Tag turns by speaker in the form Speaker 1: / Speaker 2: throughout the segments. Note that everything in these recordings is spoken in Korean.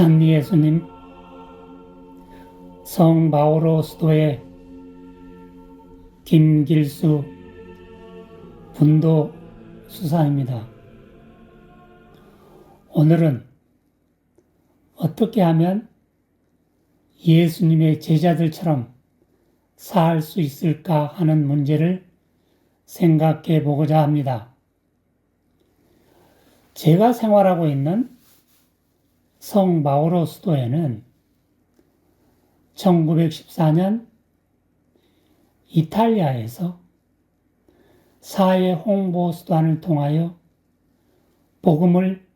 Speaker 1: 찬미 예수님, 성 바오로 수도의 김길수 분도 수사입니다. 오늘은 어떻게 하면 예수님의 제자들처럼 살 수 있을까 하는 문제를 생각해 보고자 합니다. 제가 생활하고 있는 성 바오로 수도에는 1914년 이탈리아에서 사회 홍보 수단을 통하여 복음을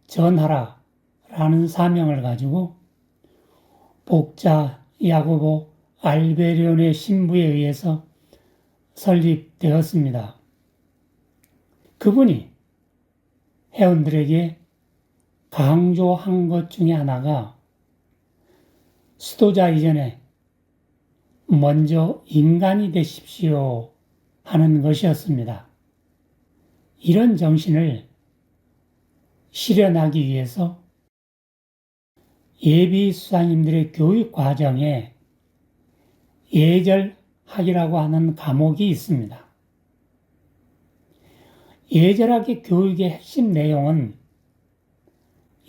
Speaker 1: 전하라라는 사명을 가지고 복자 야고보 알베리온의 신부에 의해서 설립되었습니다. 그분이 회원들에게 강조한 것 중에 하나가 수도자 이전에 먼저 인간이 되십시오 하는 것이었습니다. 이런 정신을 실현하기 위해서 예비 수사님들의 교육 과정에 예절학이라고 하는 과목이 있습니다. 예절학의 교육의 핵심 내용은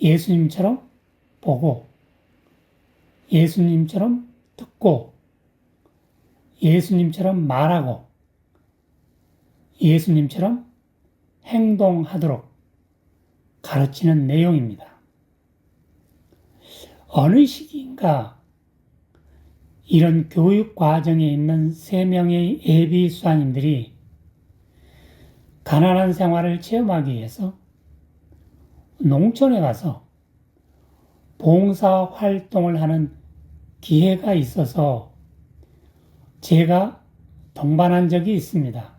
Speaker 1: 예수님처럼 보고, 예수님처럼 듣고, 예수님처럼 말하고, 예수님처럼 행동하도록 가르치는 내용입니다. 어느 시기인가 이런 교육 과정에 있는 3명의 예비 수사님들이 가난한 생활을 체험하기 위해서 농촌에 가서 봉사 활동을 하는 기회가 있어서 제가 동반한 적이 있습니다.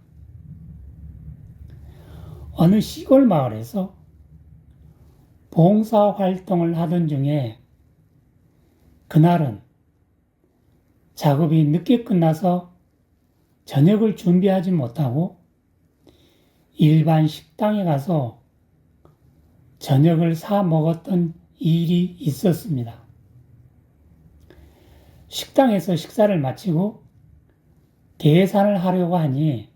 Speaker 1: 어느 시골 마을에서 봉사 활동을 하던 중에 그날은 작업이 늦게 끝나서 저녁을 준비하지 못하고 일반 식당에 가서 저녁을 사 먹었던 일이 있었습니다. 식당에서 식사를 마치고 계산을 하려고 하니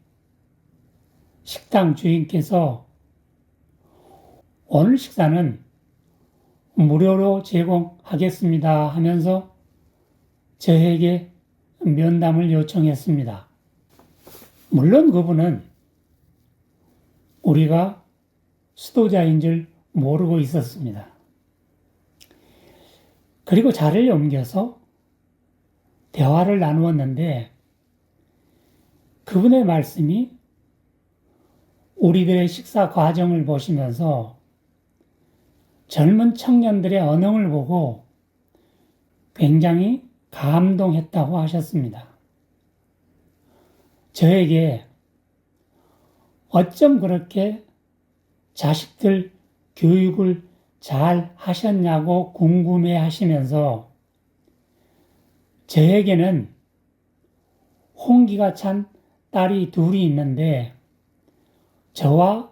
Speaker 1: 식당 주인께서 오늘 식사는 무료로 제공하겠습니다 하면서 저에게 면담을 요청했습니다. 물론 그분은 우리가 수도자인 줄 모르고 있었습니다. 그리고 자리를 옮겨서 대화를 나누었는데 그분의 말씀이 우리들의 식사 과정을 보시면서 젊은 청년들의 언흥을 보고 굉장히 감동했다고 하셨습니다. 저에게 어쩜 그렇게 자식들 교육을 잘 하셨냐고 궁금해 하시면서 저에게는 홍기가 찬 딸이 둘이 있는데 저와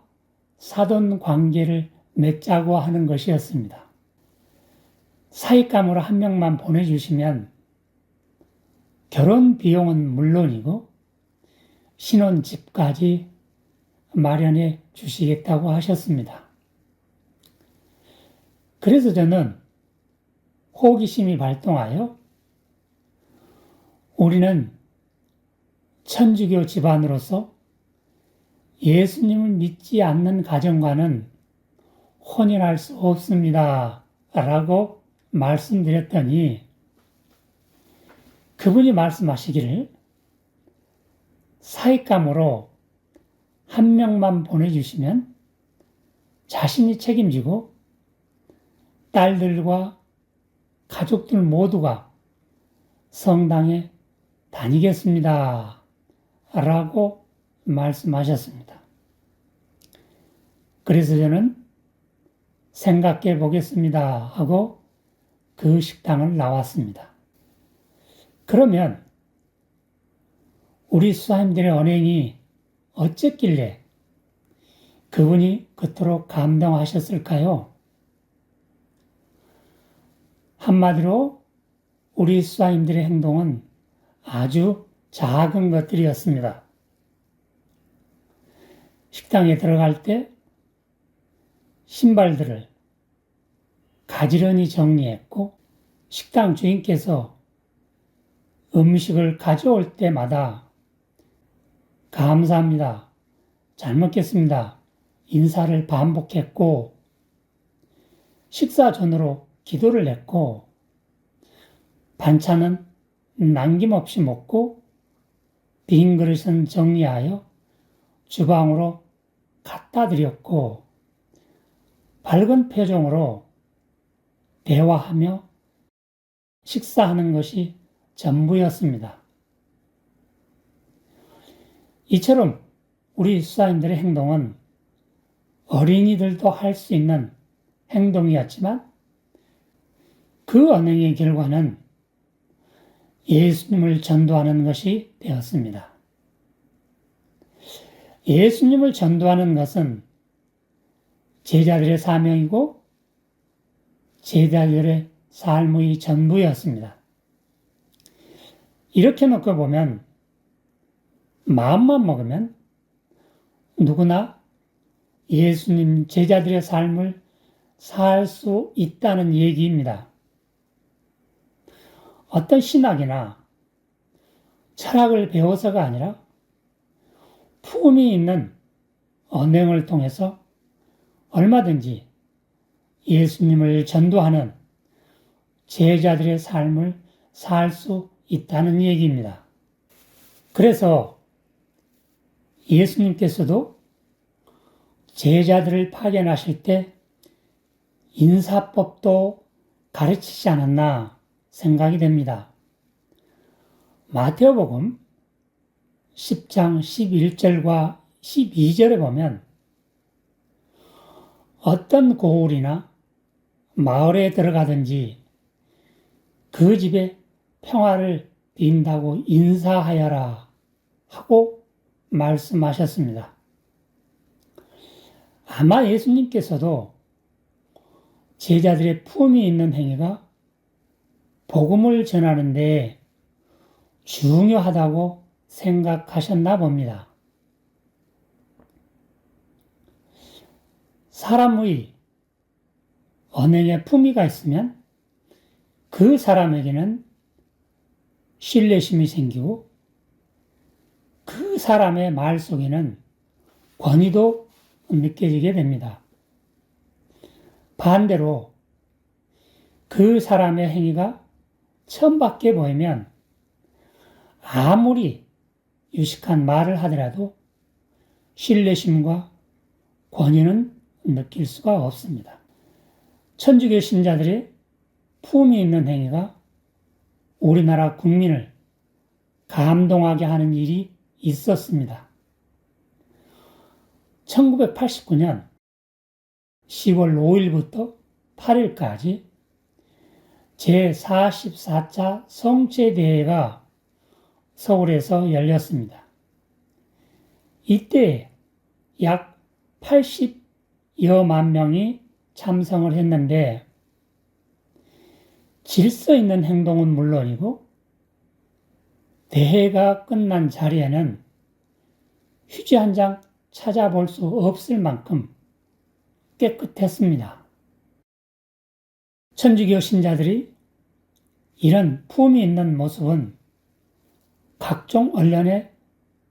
Speaker 1: 사돈 관계를 맺자고 하는 것이었습니다. 사익감으로 1명만 보내주시면 결혼 비용은 물론이고 신혼집까지 마련해 주시겠다고 하셨습니다. 그래서 저는 호기심이 발동하여 우리는 천주교 집안으로서 예수님을 믿지 않는 가정과는 혼인할 수 없습니다 라고 말씀드렸더니 그분이 말씀하시기를 사익감으로 1명만 보내주시면 자신이 책임지고 딸들과 가족들 모두가 성당에 다니겠습니다 라고 말씀하셨습니다. 그래서 저는 생각해 보겠습니다 하고 그 식당을 나왔습니다. 그러면 우리 수사님들의 언행이 어쨌길래 그분이 그토록 감동하셨을까요? 한마디로 우리 수사님들의 행동은 아주 작은 것들이었습니다. 식당에 들어갈 때 신발들을 가지런히 정리했고, 식당 주인께서 음식을 가져올 때마다 감사합니다, 잘 먹겠습니다 인사를 반복했고, 식사 전으로 기도를 했고, 반찬은 남김없이 먹고 빈 그릇은 정리하여 주방으로 갖다 드렸고, 밝은 표정으로 대화하며 식사하는 것이 전부였습니다. 이처럼 우리 수사님들의 행동은 어린이들도 할 수 있는 행동이었지만, 그 언행의 결과는 예수님을 전도하는 것이 되었습니다. 예수님을 전도하는 것은 제자들의 사명이고 제자들의 삶의 전부였습니다. 이렇게 놓고 보면, 마음만 먹으면 누구나 예수님 제자들의 삶을 살 수 있다는 얘기입니다. 어떤 신학이나 철학을 배워서가 아니라 품이 있는 언행을 통해서 얼마든지 예수님을 전도하는 제자들의 삶을 살 수 있다는 얘기입니다. 그래서 예수님께서도 제자들을 파견하실 때 인사법도 가르치지 않았나 생각이 됩니다. 마태복음 10장 11절과 12절에 보면, 어떤 고을이나 마을에 들어가든지 그 집에 평화를 빈다고 인사하여라 하고 말씀하셨습니다. 아마 예수님께서도 제자들의 품이 있는 행위가 복음을 전하는 데 중요하다고 생각하셨나 봅니다. 사람의 언행에 품위가 있으면 그 사람에게는 신뢰심이 생기고, 그 사람의 말 속에는 권위도 느껴지게 됩니다. 반대로 그 사람의 행위가 천박해 보이면 아무리 유식한 말을 하더라도 신뢰심과 권위는 느낄 수가 없습니다. 천주교 신자들의 품이 있는 행위가 우리나라 국민을 감동하게 하는 일이 있었습니다. 1989년 10월 5일부터 8일까지 제44차 성체대회가 서울에서 열렸습니다. 이때 약 80여만 명이 참석을 했는데, 질서 있는 행동은 물론이고 대회가 끝난 자리에는 휴지 한 장 찾아볼 수 없을 만큼 깨끗했습니다. 천주교 신자들이 이런 품이 있는 모습은 각종 언론에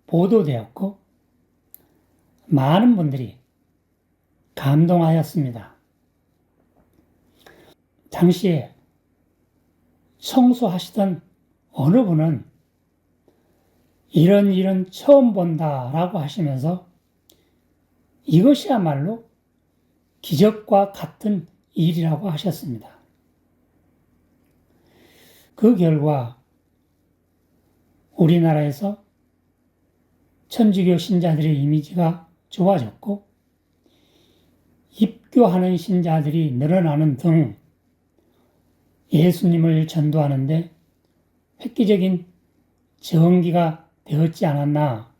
Speaker 1: 보도되었고, 많은 분들이 감동하였습니다. 당시에 청소하시던 어느 분은 이런 일은 처음 본다라고 하시면서 이것이야말로 기적과 같은 일이라고 하셨습니다. 그 결과 우리나라에서 천주교 신자들의 이미지가 좋아졌고, 입교하는 신자들이 늘어나는 등 예수님을 전도하는데 획기적인 전기가 되었지 않았나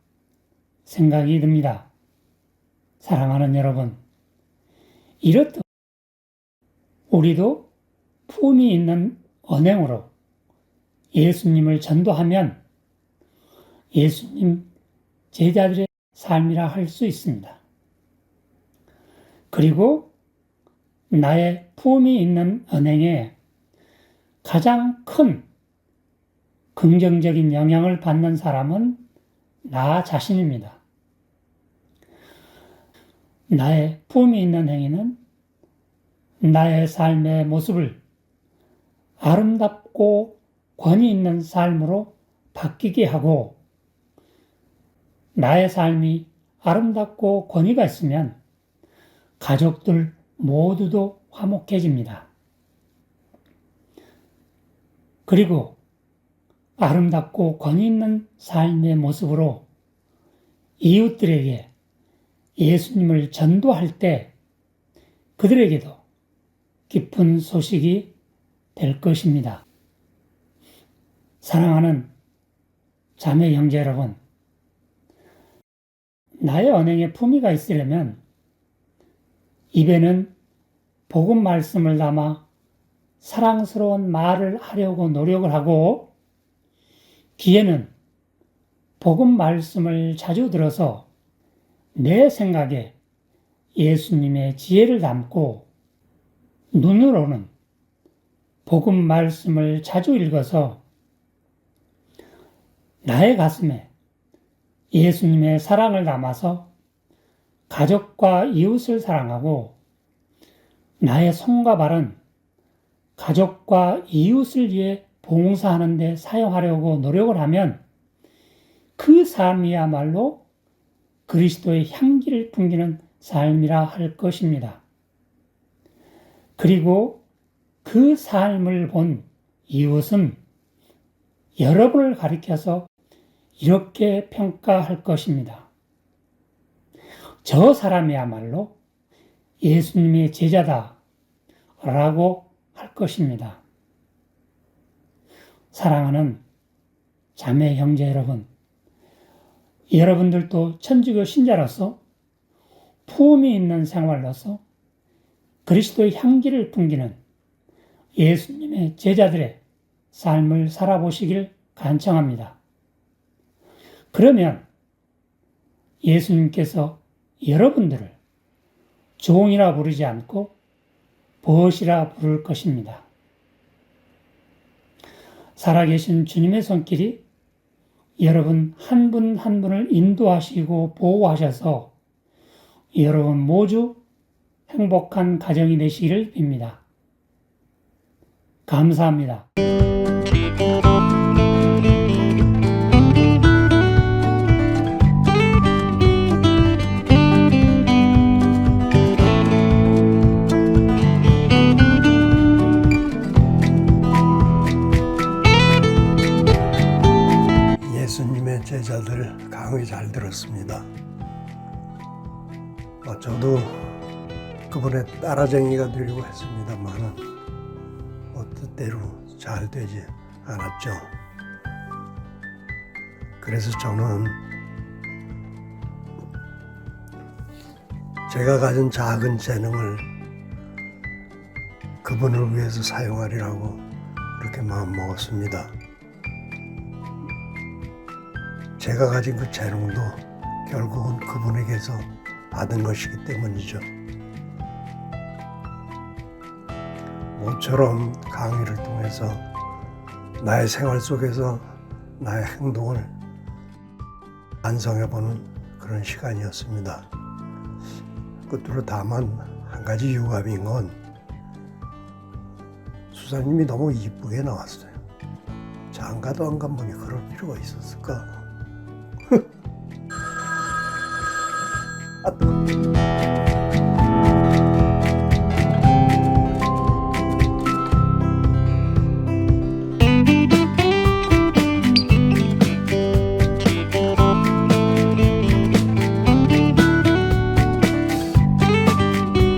Speaker 1: 생각이 듭니다. 사랑하는 여러분, 이렇듯 우리도 품이 있는 언행으로 예수님을 전도하면 예수님 제자들의 삶이라 할 수 있습니다. 그리고 나의 품이 있는 언행에 가장 큰 긍정적인 영향을 받는 사람은 나 자신입니다. 나의 품이 있는 행위는 나의 삶의 모습을 아름답고 권위 있는 삶으로 바뀌게 하고, 나의 삶이 아름답고 권위가 있으면 가족들 모두도 화목해집니다. 그리고 아름답고 권위 있는 삶의 모습으로 이웃들에게 예수님을 전도할 때 그들에게도 기쁜 소식이 될 것입니다. 사랑하는 자매 형제 여러분, 나의 언행에 품위가 있으려면 입에는 복음 말씀을 담아 사랑스러운 말을 하려고 노력을 하고, 귀에는 복음 말씀을 자주 들어서 내 생각에 예수님의 지혜를 담고, 눈으로는 복음 말씀을 자주 읽어서 나의 가슴에 예수님의 사랑을 담아서 가족과 이웃을 사랑하고, 나의 손과 발은 가족과 이웃을 위해 봉사하는 데 사용하려고 노력을 하면 그 삶이야말로 그리스도의 향기를 풍기는 삶이라 할 것입니다. 그리고 그 삶을 본 이웃은 여러분을 가리켜서 이렇게 평가할 것입니다. 저 사람이야말로 예수님의 제자다 라고 할 것입니다. 사랑하는 자매 형제 여러분, 여러분들도 천주교 신자로서 품이 있는 생활로서 그리스도의 향기를 풍기는 예수님의 제자들의 삶을 살아보시길 간청합니다. 그러면 예수님께서 여러분들을 종이라 부르지 않고 벗이라 부를 것입니다. 살아계신 주님의 손길이 여러분 한 분 한 분을 인도하시고 보호하셔서 여러분 모두 행복한 가정이 되시기를 빕니다. 감사합니다.
Speaker 2: 예수님의 제자들 강의 잘 들었습니다. 저도 그분의 따라쟁이가 되려고 했습니다만은 뜻대로 잘 되지 않았죠. 그래서 저는 제가 가진 작은 재능을 그분을 위해서 사용하리라고 그렇게 마음먹었습니다. 제가 가진 그 재능도 결국은 그분에게서 받은 것이기 때문이죠. 모처럼 강의를 통해서 나의 생활 속에서 나의 행동을 반성해보는 그런 시간이었습니다. 끝으로 다만 한 가지 유감인 건 수사님이 너무 이쁘게 나왔어요. 장가도 안 간 분이 그럴 필요가 있었을까?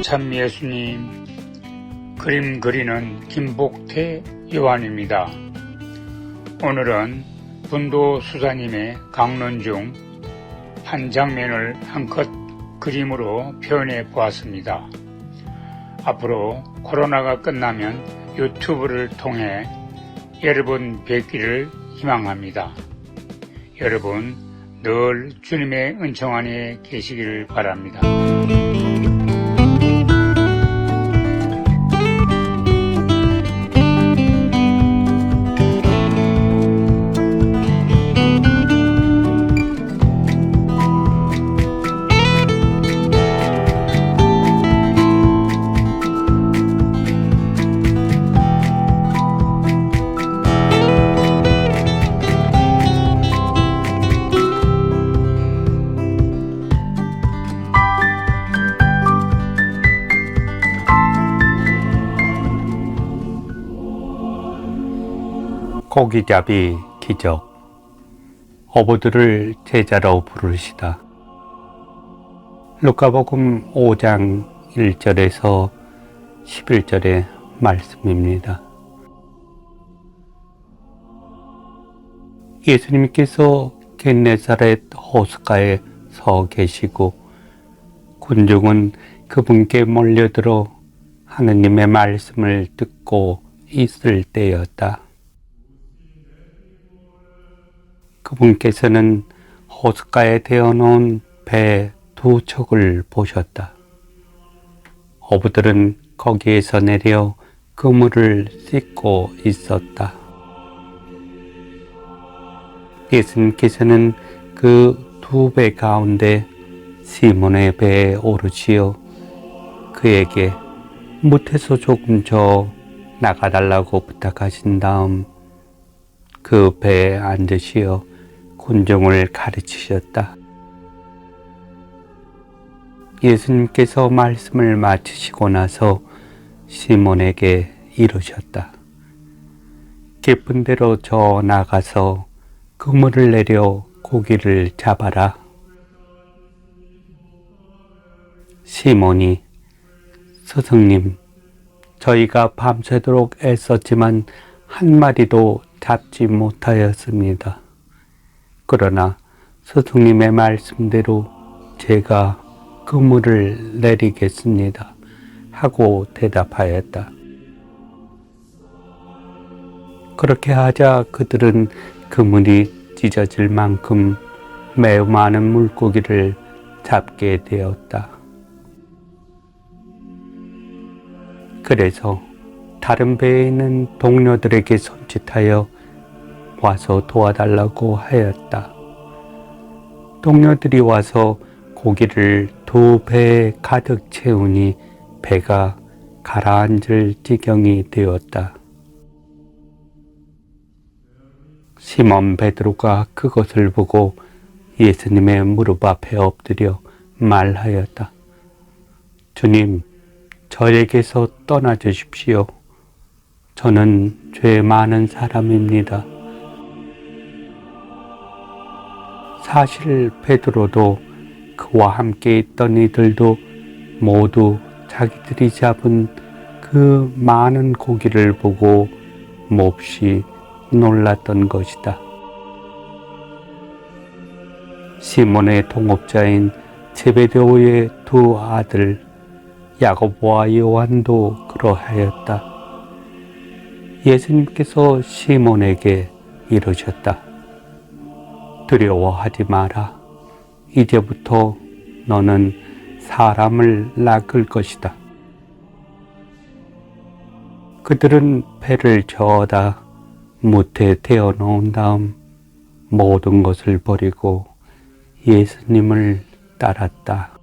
Speaker 3: 참 예수님, 그림 그리는 김복태 요한입니다. 오늘은 분도 수사님의 강론 중 한 장면을 한컷 그림으로 표현해 보았습니다. 앞으로 코로나가 끝나면 유튜브를 통해 여러분 뵙기를 희망합니다. 여러분 늘 주님의 은총 안에 계시기를 바랍니다.
Speaker 4: 고기잡이 기적. 어부들을 제자로 부르시다. 루카복음 5장 1절에서 11절의 말씀입니다. 예수님께서 겟네사렛 호숫가에 서 계시고 군중은 그분께 몰려들어 하느님의 말씀을 듣고 있을 때였다. 그분께서는 호숫가에 대어놓은 배 2척을 보셨다. 어부들은 거기에서 내려 그물을 씻고 있었다. 예수님께서는 그 2배 가운데 시몬의 배에 오르시어 그에게 못에서 조금 저 나가달라고 부탁하신 다음 그 배에 앉으시어 군중을 가르치셨다. 예수님께서 말씀을 마치시고 나서 시몬에게 이르셨다. 깊은 데로 저 나가서 그물을 내려 고기를 잡아라. 시몬이 스승님, 저희가 밤새도록 애썼지만 한 마리도 잡지 못하였습니다. 그러나 스승님의 말씀대로 제가 그물을 내리겠습니다. 하고 대답하였다. 그렇게 하자 그들은 그물이 찢어질 만큼 매우 많은 물고기를 잡게 되었다. 그래서 다른 배에 있는 동료들에게 손짓하여 와서 도와달라고 하였다. 동료들이 와서 고기를 2배에 가득 채우니 배가 가라앉을 지경이 되었다. 시몬 베드로가 그것을 보고 예수님의 무릎 앞에 엎드려 말하였다. 주님, 저에게서 떠나 주십시오. 저는 죄 많은 사람입니다. 사실 베드로도 그와 함께 있던 이들도 모두 자기들이 잡은 그 많은 고기를 보고 몹시 놀랐던 것이다. 시몬의 동업자인 제베데오의 2 아들 야고보와 요한도 그러하였다. 예수님께서 시몬에게 이르셨다. 두려워하지 마라. 이제부터 너는 사람을 낚을 것이다. 그들은 배를 저어다 무태 태워 놓은 다음 모든 것을 버리고 예수님을 따랐다.